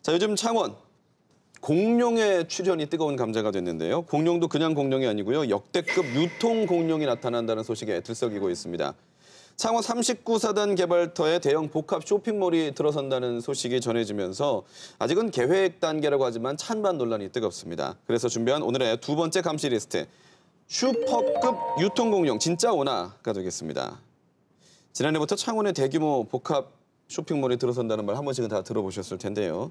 자, 요즘 창원 공룡의 출현이 뜨거운 감자가 됐는데요. 공룡도 그냥 공룡이 아니고요. 역대급 유통 공룡이 나타난다는 소식에 들썩이고 있습니다. 창원 39사단 개발터에 대형 복합 쇼핑몰이 들어선다는 소식이 전해지면서 아직은 계획 단계라고 하지만 찬반 논란이 뜨겁습니다. 그래서 준비한 오늘의 두 번째 감시 리스트. 슈퍼급 유통공룡 진짜 오나가 되겠습니다. 지난해부터 창원에 대규모 복합 쇼핑몰이 들어선다는 말 한 번씩은 다 들어보셨을 텐데요.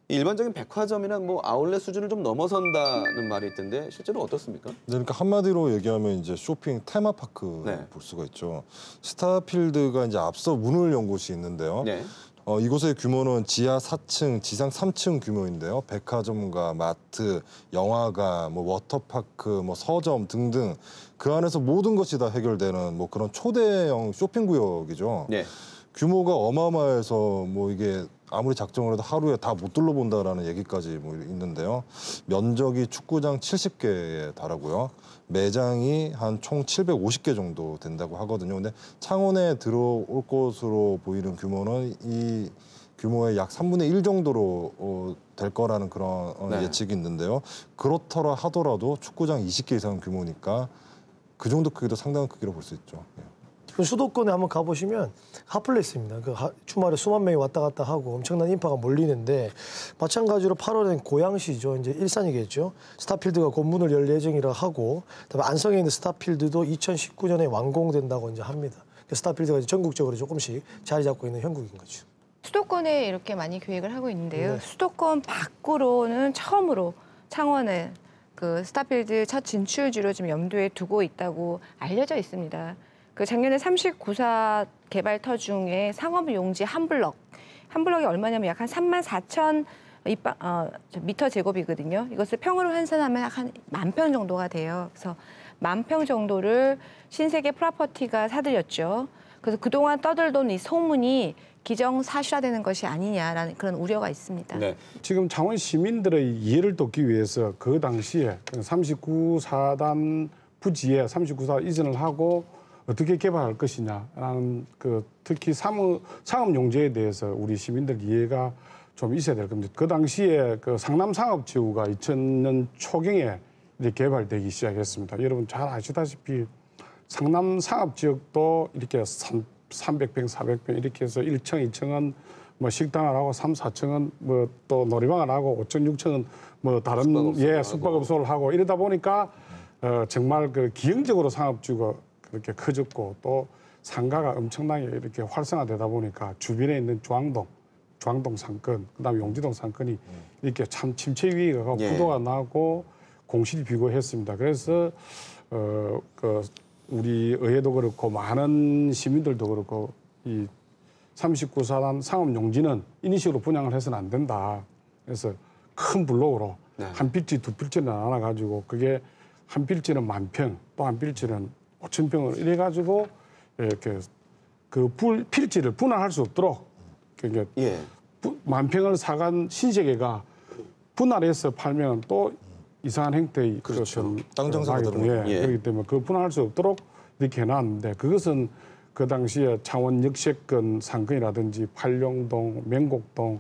일반적인 백화점이나 아울렛 수준을 좀 넘어선다는 말이 있던데 실제로 어떻습니까? 네, 그러니까 한마디로 얘기하면 이제 쇼핑 테마파크 볼 수가 있죠. 스타필드가 이제 앞서 문을 연 곳이 있는데요. 네. 이곳의 규모는 지하 4층, 지상 3층 규모인데요. 백화점과 마트, 영화관, 워터파크, 서점 등등 그 안에서 모든 것이 다 해결되는 그런 초대형 쇼핑 구역이죠. 네. 규모가 어마어마해서 이게 아무리 작정을 해도 하루에 다 못 둘러본다라는 얘기까지 있는데요. 면적이 축구장 70개에 달하고요. 매장이 한 총 750개 정도 된다고 하거든요. 근데 창원에 들어올 것으로 보이는 규모는 이 규모의 약 3분의 1 정도로 될 거라는 그런 예측이 있는데요. 그렇더라 하더라도 축구장 20개 이상 규모니까 그 정도 크기도 상당한 크기로 볼 수 있죠. 수도권에 한번 가보시면 핫플레이스입니다. 주말에 수만 명이 왔다 갔다 하고 엄청난 인파가 몰리는데 마찬가지로 8월엔 고양시죠. 이제 일산이겠죠. 스타필드가 본문을 열 예정이라 하고 그다음에 안성에 있는 스타필드도 2019년에 완공된다고 이제 합니다. 스타필드가 이제 전국적으로 조금씩 자리 잡고 있는 형국인 거죠. 수도권에 이렇게 많이 계획을 하고 있는데요. 네. 수도권 밖으로는 처음으로 창원에 그 스타필드 첫 진출지로 지금 염두에 두고 있다고 알려져 있습니다. 작년에 39사 개발터 중에 상업용지 한 블럭이 얼마냐면 약 한 34,000 미터 제곱이거든요. 이것을 평으로 환산하면 약 한 10,000평 정도가 돼요. 그래서 10,000평 정도를 신세계 프로퍼티가 사들였죠. 그래서 그동안 떠들던 이 소문이 기정사실화되는 것이 아니냐라는 그런 우려가 있습니다. 네. 지금 창원 시민들의 이해를 돕기 위해서 그 당시에 39사단 부지에 39사 이전을 하고 어떻게 개발할 것이냐라는 특히 상업용지에 대해서 우리 시민들 이해가 좀 있어야 될 겁니다. 그 당시에 상남상업지구가 2000년 초경에 이렇게 개발되기 시작했습니다. 여러분 잘 아시다시피 상남상업지역도 이렇게 300평, 400평 이렇게 해서 1층, 2층은 식당을 하고 3, 4층은 또 놀이방을 하고 5층, 6층은 다른 숙박업소를 하고 이러다 보니까 정말 기형적으로 상업지구가 그렇게 커졌고 또 상가가 엄청나게 이렇게 활성화되다 보니까 주변에 있는 중앙동 상권, 그다음에 용지동 상권이 이렇게 참 침체 위기가 가고 부도가 나고 공실이 비고했습니다. 그래서 우리 의회도 그렇고 많은 시민들도 그렇고 이 39사단 상업용지는 이런 식으로 분양을 해서는 안 된다. 그래서 큰 블록으로 한 필지, 두 필지를 나눠가지고 그게 한 필지는 10,000평, 또 한 필지는 5,000평을 이래가지고 이렇게 필지를 분할할 수 없도록 그러니까 10,000평을 사간 신세계가 분할해서 팔면 또 이상한 행태의 땅 장사가 그렇기 때문에 분할할 수 없도록 이렇게 해놨는데 그것은 그 당시에 창원 역세권 상권이라든지 팔룡동, 명곡동,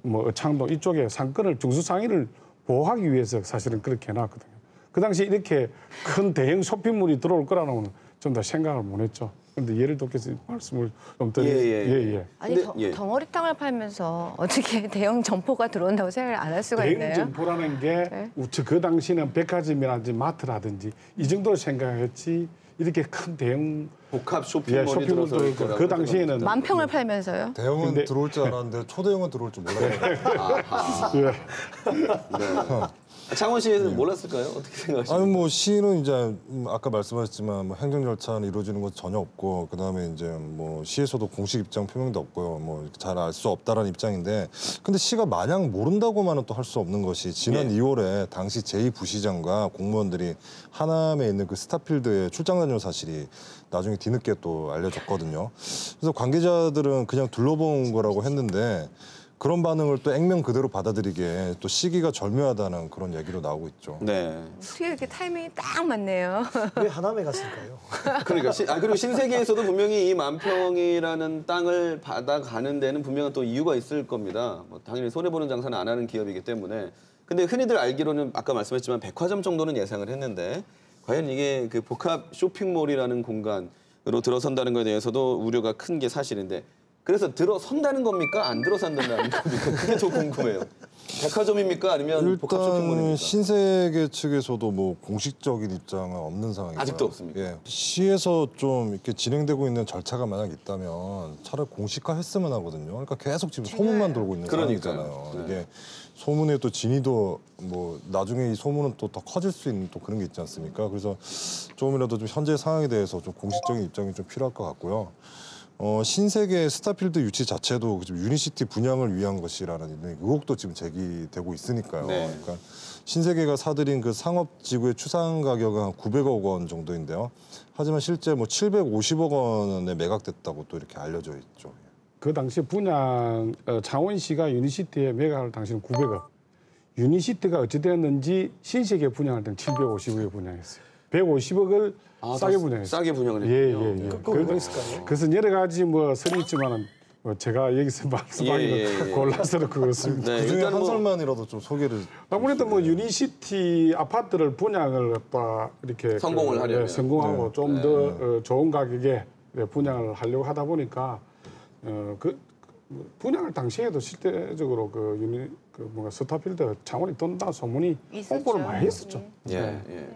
어창동 이쪽에 상권을 중수상인을 보호하기 위해서 사실은 그렇게 해놨거든요. 그 당시에 이렇게 큰 대형 쇼핑몰이 들어올 거라는 좀 더 생각을 못했죠. 그런데 예를 돕겠어 말씀을 좀 드리면 아니 덩어리 땅을 팔면서 어떻게 대형 점포가 들어온다고 생각을 안 할 수가 있나요? 대형 점포라는 게 그 당시는 백화점이라든지 마트라든지 이 정도로 생각했지 이렇게 큰 대형 복합 쇼핑몰이 들어설 거라고 그 당시에는 10,000평을 팔면서요? 대형은 들어올 줄 알았는데 초대형은 들어올 줄 몰랐어요. 창원시에서는 몰랐을까요? 어떻게 생각하십니까? 아니 시는 이제 아까 말씀하셨지만 행정 절차는 이루어지는 건 전혀 없고 그다음에 이제 시에서도 공식 입장 표명도 없고요. 잘 알 수 없다라는 입장인데 근데 시가 마냥 모른다고만은 또 할 수 없는 것이 지난 2월에 당시 제2부시장과 공무원들이 하남에 있는 그 스타필드에 출장 다녀온 사실이 나중에 뒤늦게 또 알려졌거든요. 그래서 관계자들은 그냥 둘러본 거라고 했는데 그런 반응을 또 액면 그대로 받아들이기에 또 시기가 절묘하다는 그런 얘기로 나오고 있죠. 네. 어떻게 이렇게 타이밍이 딱 맞네요. 왜 하남에 갔을까요? 그러니까 그리고 신세계에서도 분명히 이 만평이라는 땅을 받아가는 데는 분명한 또 이유가 있을 겁니다. 뭐 당연히 손해 보는 장사는 안 하는 기업이기 때문에. 근데 흔히들 알기로는 아까 말씀했지만 백화점 정도는 예상을 했는데 과연 이게 그 복합 쇼핑몰이라는 공간으로 들어선다는 것에 대해서도 우려가 큰 게 사실인데. 그래서 들어선다는 겁니까? 안 들어선다는 겁니까? 그게 더 궁금해요. 백화점입니까? 아니면 복합 일단 쇼핑몰입니까? 신세계 측에서도 뭐 공식적인 입장은 없는 상황이고요. 아직도 없습니까? 예. 시에서 좀 이렇게 진행되고 있는 절차가 만약 있다면 차라리 공식화했으면 하거든요. 그러니까 계속 지금 소문만 돌고 있는 그러니까요. 상황이잖아요. 네. 이게 소문의 또 진위도 뭐 나중에 이 소문은 또 더 커질 수 있는 또 그런 게 있지 않습니까? 그래서 조금이라도 좀 현재 상황에 대해서 좀 공식적인 입장이 좀 필요할 것 같고요. 신세계 스타필드 유치 자체도 지금 유니시티 분양을 위한 것이라는 의혹도 지금 제기되고 있으니까요. 네. 그러니까 신세계가 사들인 그 상업지구의 추산 가격은 한 900억 원 정도인데요. 하지만 실제 뭐 750억 원에 매각됐다고 또 이렇게 알려져 있죠. 그 당시 분양 창원시가 유니시티에 매각할 당시는 900억. 유니시티가 어찌 되었는지 신세계 분양할 때는 750억에 분양했어요. 150억을 싸게 분양했어요. 싸게 분양을 예, 했군요. 예, 예. 그거 왜 있을까요? 그래서 여러 가지 뭐 설이 있지만은 제가 여기서 말씀하기는 예, 예. 곤란스러울 것 같습니다. 네, 그중에 일단 한 뭐 설만이라도 좀 소개를. 아무래도 뭐 유니시티 아파트를 분양을 갖다 이렇게 성공을 하려면. 예, 성공하고 네. 좀 더 좋은 가격에 분양을 하려고 하다 보니까 분양을 당시에도 실제적으로 뭔가 스타필드 창원이 떤다 소문이 있었죠. 홍보를 많이 했었죠. 예, 네. 예.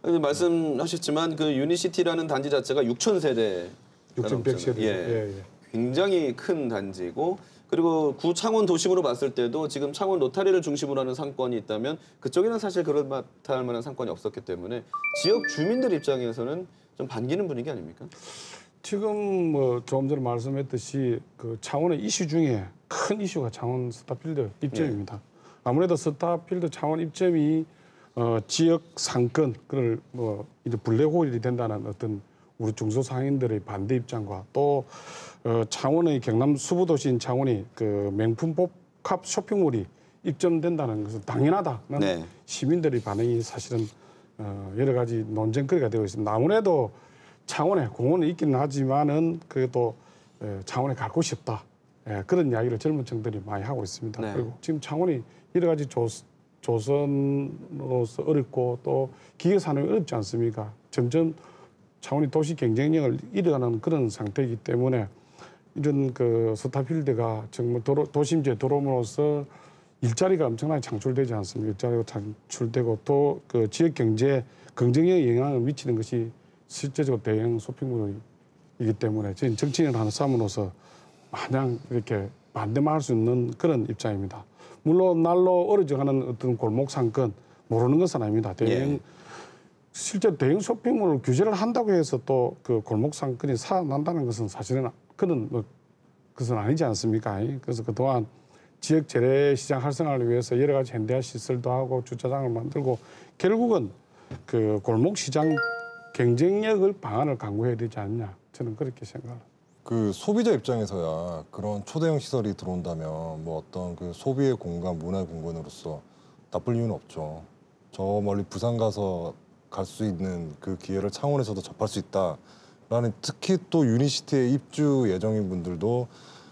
근데 말씀하셨지만 그 유니시티라는 단지 자체가 6,000세대 6,100세대. 예. 굉장히 큰 단지고 그리고 구 창원 도심으로 봤을 때도 지금 창원 로타리를 중심으로 하는 상권이 있다면 그쪽에는 사실 그럴만할 만한 상권이 없었기 때문에 지역 주민들 입장에서는 좀 반기는 분위기 아닙니까? 지금 뭐 조금 전에 말씀했듯이 그 창원의 이슈 중에 큰 이슈가 창원 스타필드 입점입니다. 아무래도 스타필드 창원 입점이 지역 상권 그걸 뭐 이제 블랙홀이 된다는 어떤 우리 중소상인들의 반대 입장과 또 창원의 경남 수부도시인 창원이 그 명품 복합 쇼핑몰이 입점된다는 것은 당연하다는 네. 시민들의 반응이 사실은 여러 가지 논쟁거리가 되고 있습니다. 아무래도 창원에 공원은 있기는 하지만은 그래도 창원에 갈 곳이 없다. 그런 이야기를 젊은 층들이 많이 하고 있습니다. 네. 그리고 지금 창원이 여러 가지 조선으로서 어렵고 또 기계 산업이 어렵지 않습니까? 점점 창원이 도시 경쟁력을 잃어가는 그런 상태이기 때문에 이런 그 스타필드가 정말 도심지에 들어옴으로써 일자리가 엄청나게 창출되지 않습니까? 일자리가 창출되고 또 그 지역 경제에 긍정적인 영향을 미치는 것이 실제적으로 대형 쇼핑몰이기 때문에 저희는 정치인을 하는 싸움으로서 마냥 이렇게 반대만 할 수 있는 그런 입장입니다. 물론 날로 어려져가는 어떤 골목 상권 모르는 것은 아닙니다. 실제 대형 쇼핑몰을 규제를 한다고 해서 또 그 골목 상권이 살아난다는 것은 사실은 그런 것은 아니지 않습니까? 그래서 그동안 지역 재래시장 활성화를 위해서 여러 가지 현대화 시설도 하고 주차장을 만들고 결국은 그 골목 시장 경쟁력을 방안을 강구해야 되지 않냐 저는 그렇게 생각합니다. 그 소비자 입장에서야 그런 초대형 시설이 들어온다면 뭐 어떤 그 소비의 공간, 문화의 공간으로서 나쁠 이유는 없죠. 저 멀리 부산 가서 갈 수 있는 그 기회를 창원에서도 접할 수 있다라는 특히 또 유니시티에 입주 예정인 분들도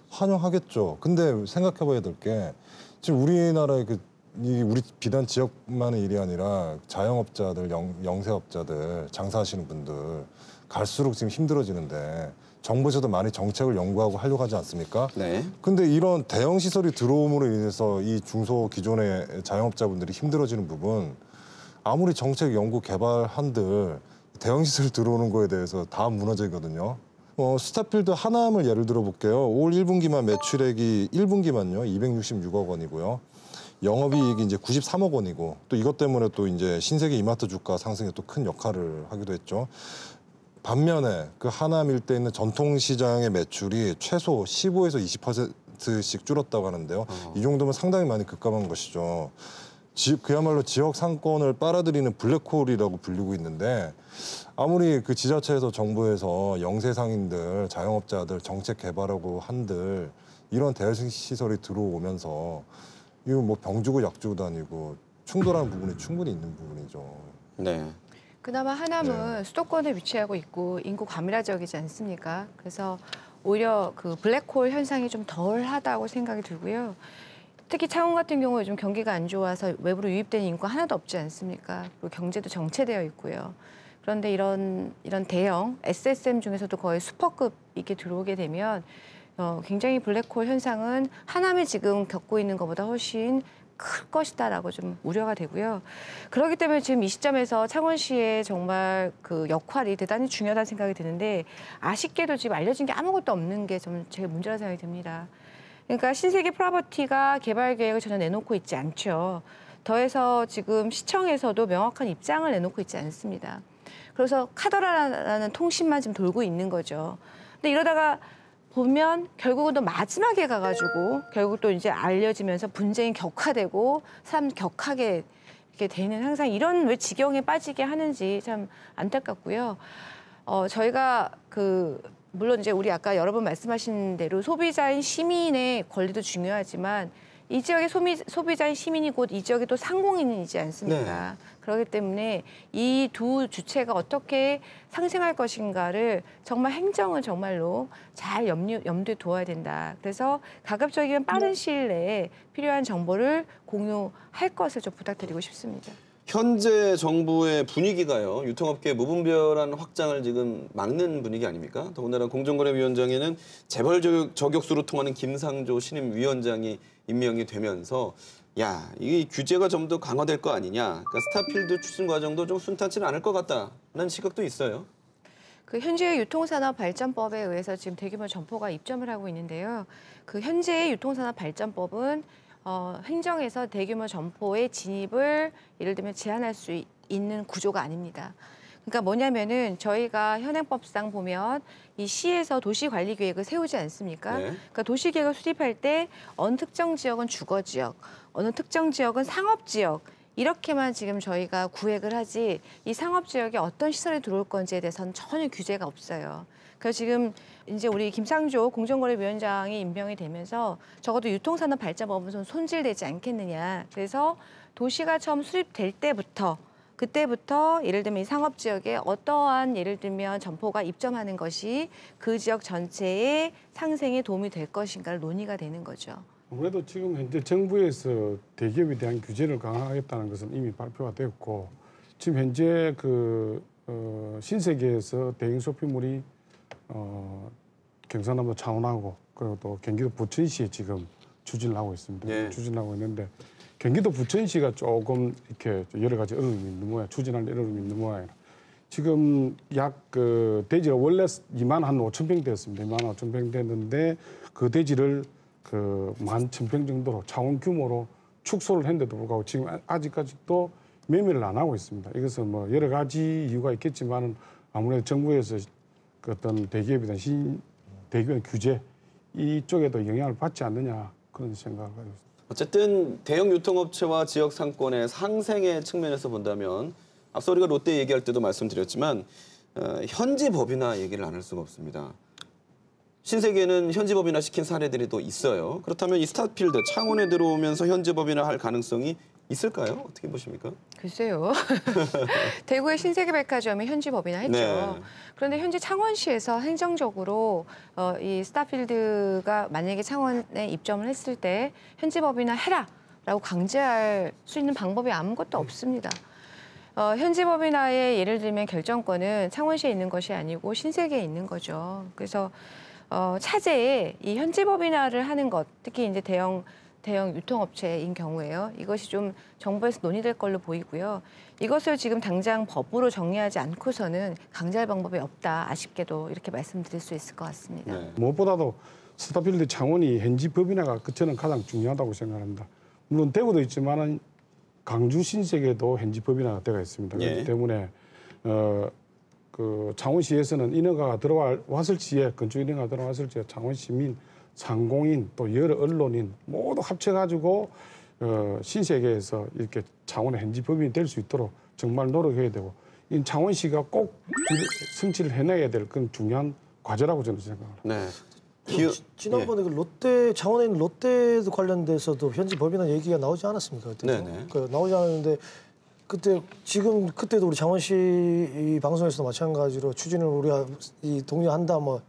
환영하겠죠. 근데 생각해봐야 될 게 지금 우리나라의 우리 비단 지역만의 일이 아니라 자영업자들, 영세업자들, 장사하시는 분들 갈수록 지금 힘들어지는데 정부에서도 많이 정책을 연구하고 하려고 하지 않습니까? 네. 근데 이런 대형 시설이 들어옴으로 인해서 이 중소 기존의 자영업자분들이 힘들어지는 부분 아무리 정책 연구 개발한들 대형 시설 들어오는 거에 대해서 다 무너지거든요. 스타필드 하남을 예를 들어 볼게요. 올 1분기만 매출액이 1분기만요 266억 원이고요. 영업이익이 이제 93억 원이고 또 이것 때문에 또 이제 신세계 이마트 주가 상승에 또 큰 역할을 하기도 했죠. 반면에 그 하남 일대에 있는 전통시장의 매출이 최소 15에서 20%씩 줄었다고 하는데요. 이 정도면 상당히 많이 급감한 것이죠. 그야말로 지역 상권을 빨아들이는 블랙홀이라고 불리고 있는데 아무리 그 지자체에서 정부에서 영세상인들, 자영업자들 정책 개발하고 한들 이런 대여식 시설이 들어오면서 이거 뭐 병주고 약주고도 아니고 충돌하는 부분이 충분히 있는 부분이죠. 네. 그나마 하남은 수도권에 위치하고 있고 인구 과밀화 지역이지 않습니까? 그래서 오히려 그 블랙홀 현상이 좀 덜하다고 생각이 들고요. 특히 창원 같은 경우 요즘 경기가 안 좋아서 외부로 유입되는 인구가 하나도 없지 않습니까? 그리고 경제도 정체되어 있고요. 그런데 이런 대형 SSM 중에서도 거의 슈퍼급 이렇게 들어오게 되면 굉장히 블랙홀 현상은 하남이 지금 겪고 있는 것보다 훨씬 클 것이다라고 좀 우려가 되고요. 그렇기 때문에 지금 이 시점에서 창원시의 정말 그 역할이 대단히 중요하다는 생각이 드는데 아쉽게도 지금 알려진 게 아무것도 없는 게 좀 제일 문제라고 생각이 듭니다. 그러니까 신세계 프로퍼티가 개발 계획을 전혀 내놓고 있지 않죠. 더해서 지금 시청에서도 명확한 입장을 내놓고 있지 않습니다. 그래서 카더라라는 통신만 지금 돌고 있는 거죠. 근데 이러다가 보면 결국은 또 마지막에 가가지고 결국 또 이제 알려지면서 분쟁이 격화되고 사람 격하게 이렇게 되는 항상 이런 왜 지경에 빠지게 하는지 참 안타깝고요. 저희가 물론 이제 우리 아까 여러 번 말씀하신 대로 소비자인 시민의 권리도 중요하지만 이 지역의 소비자인 시민이 곧 이 지역의 또 상공인이지 않습니까? 네. 그렇기 때문에 이 두 주체가 어떻게 상생할 것인가를 정말 행정은 정말로 잘 염두에 두어야 된다. 그래서 가급적이면 빠른 시일 내에 필요한 정보를 공유할 것을 좀 부탁드리고 싶습니다. 현재 정부의 분위기가요. 유통업계 무분별한 확장을 지금 막는 분위기 아닙니까? 더군다나 공정거래위원장에는 재벌 저격수로 통하는 김상조 신임위원장이 임명이 되면서 야, 이 규제가 좀 더 강화될 거 아니냐. 그러니까 스타필드 추진 과정도 좀 순탄치는 않을 것 같다는 시각도 있어요. 그 현재 유통산업발전법에 의해서 지금 대규모 점포가 입점을 하고 있는데요. 그 현재의 유통산업발전법은 행정에서 대규모 점포의 진입을 예를 들면 제한할 수 있는 구조가 아닙니다. 그러니까 뭐냐면은 저희가 현행법상 보면 이 시에서 도시관리계획을 세우지 않습니까? 네. 그러니까 도시계획을 수립할 때 어느 특정 지역은 주거지역, 어느 특정 지역은 상업지역 이렇게만 지금 저희가 구획을 하지 이 상업지역에 어떤 시설이 들어올 건지에 대해서는 전혀 규제가 없어요. 그래서 지금 이제 우리 김상조 공정거래위원장이 임명이 되면서 적어도 유통산업발전법은 좀 손질되지 않겠느냐. 그래서 도시가 처음 수립될 때부터 그때부터 예를 들면 이 상업지역에 어떠한 예를 들면 점포가 입점하는 것이 그 지역 전체의 상생에 도움이 될 것인가를 논의가 되는 거죠. 아무래도 지금 현재 정부에서 대기업에 대한 규제를 강화하겠다는 것은 이미 발표가 되었고 지금 현재 신세계에서 대형 쇼핑몰이 경상남도 창원하고 그리고 또 경기도 부천시에 지금 추진을 하고 있습니다. 예. 추진을 하고 있는데 경기도 부천시가 조금 이렇게 여러 가지 어려움이 있는 모양, 추진할 어려움이 있는 모양이라 지금 약 대지가 원래 2만 한 5천 평 되었습니다. 2만 5천 평 됐는데 그 대지를 11,000평 정도로 창원 규모로 축소를 했는데도 불구하고 지금 아직까지도 매매를 안 하고 있습니다. 이것은 뭐 여러 가지 이유가 있겠지만은 아무래도 정부에서 그 어떤 대기업에 대한 대기업 규제 이쪽에도 영향을 받지 않느냐 그런 생각을 가지고 있습니다. 어쨌든 대형 유통업체와 지역 상권의 상생의 측면에서 본다면 앞서 우리가 롯데 얘기할 때도 말씀드렸지만 현지 법인화 얘기를 안 할 수가 없습니다. 신세계는 현지 법인화 시킨 사례들이 또 있어요. 그렇다면 이 스타필드 창원에 들어오면서 현지 법인화 할 가능성이 있을까요? 어떻게 보십니까? 글쎄요. 대구의 신세계백화점이 현지 법인화 했죠. 네. 그런데 현재 창원시에서 행정적으로 이 스타필드가 만약에 창원에 입점을 했을 때 현지 법인화 해라라고 강제할 수 있는 방법이 아무것도 없습니다. 현지 법인화의 예를 들면 결정권은 창원시에 있는 것이 아니고 신세계에 있는 거죠. 그래서 차제에 이 현지 법인화를 하는 것, 특히 이제 대형 유통업체인 경우에요. 이것이 좀 정부에서 논의될 걸로 보이고요. 이것을 지금 당장 법으로 정리하지 않고서는 강제할 방법이 없다. 아쉽게도 이렇게 말씀드릴 수 있을 것 같습니다. 네. 무엇보다도 스타필드 창원이 현지 법인화가 저는 가장 중요하다고 생각합니다. 물론 대구도 있지만은 강주 신세계도 현지 법인화가 되어 있습니다. 예. 그렇기 때문에 창원시에서는 인허가가 들어왔을 시에 건축 인허가가 들어왔을 시에 창원 시민, 상공인 또 여러 언론인 모두 합쳐가지고 신세계에서 이렇게 창원의 현지 법인이 될 수 있도록 정말 노력해야 되고 이 창원시가 꼭 성취를 해내야 될 그런 중요한 과제라고 저는 생각합니다. 네. 지난번에 그 롯데 창원에 있는 롯데도 관련돼서도 현지 법인한 얘기가 나오지 않았습니까? 그때 네네. 나오지 않았는데 그때도 우리 창원시 이 방송에서도 마찬가지로 추진을 우리가 동의한다 뭐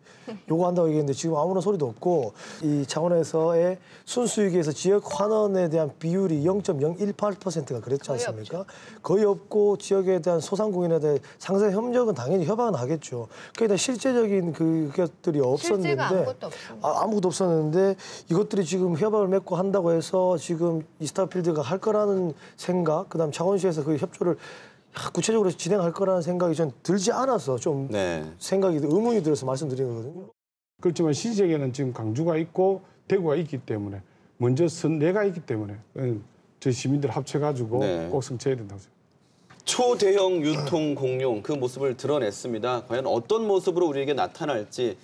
요구한다고 얘기했는데 지금 아무런 소리도 없고 이 창원에서의 순수익에서 지역 환원에 대한 비율이 0.018%가 그랬지 않습니까? 거의 없고 지역에 대한 소상공인에 대한 상생 협력은 당연히 협약은 하겠죠. 그러니까 실제적인 그것들이 없었는데 실제가 아무것도 없습니다. 아무것도 없었는데 이것들이 지금 협약을 맺고 한다고 해서 지금 이 스타필드가 할 거라는 생각, 그다음 창원시에서 그 협조를 구체적으로 진행할 거라는 생각이 전 들지 않아서 좀 네. 생각이 의문이 들어서 말씀드린 거거든요. 그렇지만 신세계는 지금 강주가 있고 대구가 있기 때문에 먼저 선내가 있기 때문에 저희 시민들 합쳐가지고 네. 꼭 성취해야 된다고 생각합니다. 초대형 유통 공룡 그 모습을 드러냈습니다. 과연 어떤 모습으로 우리에게 나타날지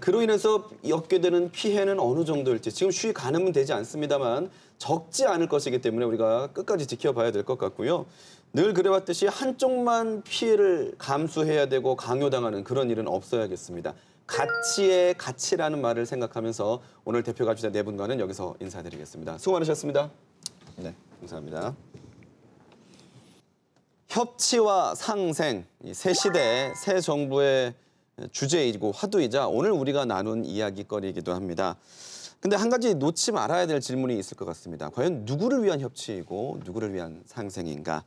그로 인해서 겪게 되는 피해는 어느 정도일지 지금 쉬 가늠은 되지 않습니다만 적지 않을 것이기 때문에 우리가 끝까지 지켜봐야 될 것 같고요. 늘 그래왔듯이 한쪽만 피해를 감수해야 되고 강요당하는 그런 일은 없어야겠습니다. 가치의 가치라는 말을 생각하면서 오늘 대표 가주자 네 분과는 여기서 인사드리겠습니다. 수고 많으셨습니다. 네, 감사합니다. 협치와 상생, 새 시대, 새 정부의 주제이고 화두이자 오늘 우리가 나눈 이야기거리이기도 합니다. 근데 한 가지 놓지 말아야 될 질문이 있을 것 같습니다. 과연 누구를 위한 협치이고 누구를 위한 상생인가?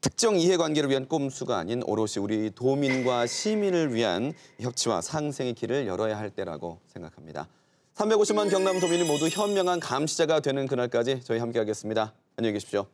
특정 이해관계를 위한 꼼수가 아닌 오롯이 우리 도민과 시민을 위한 협치와 상생의 길을 열어야 할 때라고 생각합니다. 350만 경남 도민이 모두 현명한 감시자가 되는 그날까지 저희 함께하겠습니다. 안녕히 계십시오.